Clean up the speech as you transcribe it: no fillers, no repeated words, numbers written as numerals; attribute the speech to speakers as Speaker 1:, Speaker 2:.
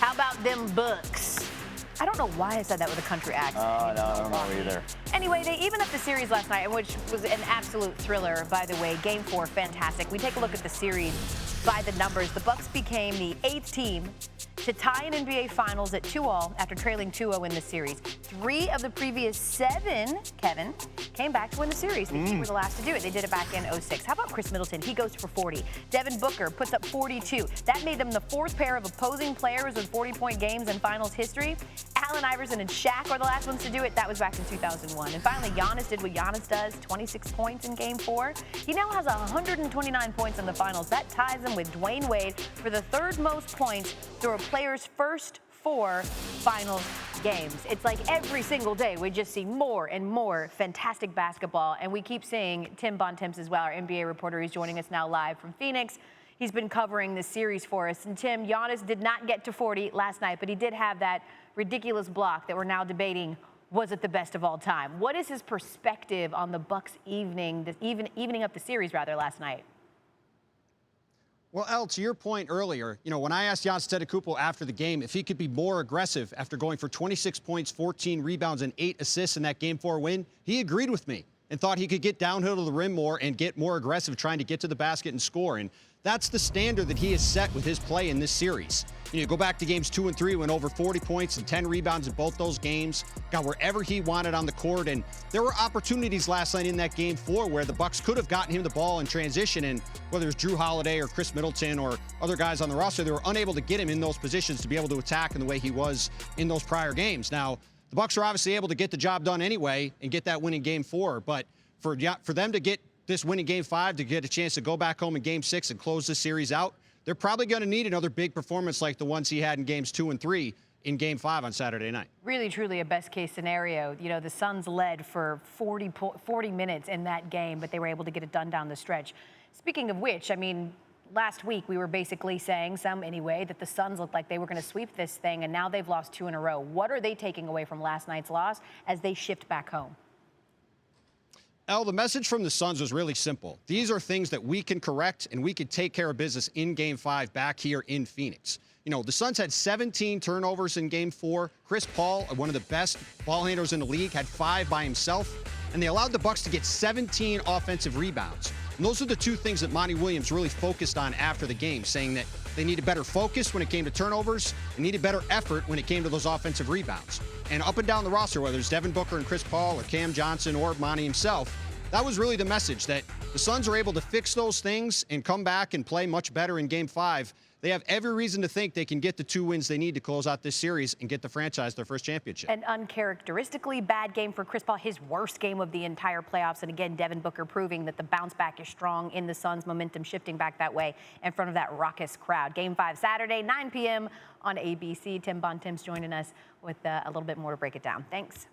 Speaker 1: How about them Bucks? I don't know why I said that with a country accent.
Speaker 2: No, I don't know either.
Speaker 1: Anyway, they evened up the series last night, which was an absolute thriller, by the way. Game 4, fantastic. We take a look at the series by the numbers. The Bucks became the 8th team to tie an NBA Finals at 2-all after trailing 2-0 in the series. 3 of the previous 7, Kevin, came back to win the series. The Heat were the last to do it. They did it back in 06. How about Chris Middleton? He goes for 40. Devin Booker puts up 42. That made them the 4th pair of opposing players with 40-point games in Finals history. Allen Iverson and Shaq were the last ones to do it. That was back in 2001. And finally, Giannis did what Giannis does, 26 points in Game 4. He now has 129 points in the Finals. That ties him with Dwayne Wade for the 3rd most points through a player's first 4 Finals games. It's like every single day we just see more and more fantastic basketball, and we keep seeing Tim Bontemps as well, our NBA reporter who's joining us now live from Phoenix. He's been covering this series for us. And Tim, Giannis did not get to 40 last night, but he did have that ridiculous block that we're now debating. Was it the best of all time? What is his perspective on the Bucks evening up the series last night?
Speaker 3: Well, Elle, to your point earlier, when I asked Giannis Antetokounmpo after the game if he could be more aggressive after going for 26 points, 14 rebounds, and 8 assists in that Game 4 win, he agreed with me and thought he could get downhill to the rim more and get more aggressive trying to get to the basket and score. And that's the standard that he has set with his play in this series. Go back to games 2 and 3, went over 40 points and 10 rebounds in both those games, got wherever he wanted on the court. And there were opportunities last night in that Game 4 where the Bucks could have gotten him the ball in transition, and whether it was Drew Holiday or Chris Middleton or other guys on the roster, they were unable to get him in those positions to be able to attack in the way he was in those prior games. Now, the Bucks are obviously able to get the job done anyway and get that win in Game 4, but for them to get this win in Game 5, to get a chance to go back home in Game 6 and close this series out, they're probably going to need another big performance like the ones he had in Games 2 and 3 in Game 5 on Saturday night. Really, truly a best-case scenario. The Suns led for 40 minutes in that game, but they were able to get it done down the stretch. Speaking of which, last week we were basically saying, some anyway, that the Suns looked like they were going to sweep this thing, and now they've lost 2 in a row. What are they taking away from last night's loss as they shift back home? Elle, the message from the Suns was really simple. These are things that we can correct, and we can take care of business in Game 5 back here in Phoenix. The Suns had 17 turnovers in Game 4. Chris Paul, one of the best ball handlers in the league, had 5 by himself, and they allowed the Bucks to get 17 offensive rebounds. And those are the 2 things that Monty Williams really focused on after the game, saying that they needed better focus when it came to turnovers and needed better effort when it came to those offensive rebounds. And up and down the roster, whether it's Devin Booker and Chris Paul or Cam Johnson or Monty himself, that was really the message, that the Suns are able to fix those things and come back and play much better in Game 5. They have every reason to think they can get the 2 wins they need to close out this series and get the franchise their first championship. An uncharacteristically bad game for Chris Paul, his worst game of the entire playoffs. And again, Devin Booker proving that the bounce back is strong in the Suns, momentum shifting back that way in front of that raucous crowd. Game 5 Saturday, 9 p.m. on ABC. Tim Bontemps joining us with a little bit more to break it down. Thanks.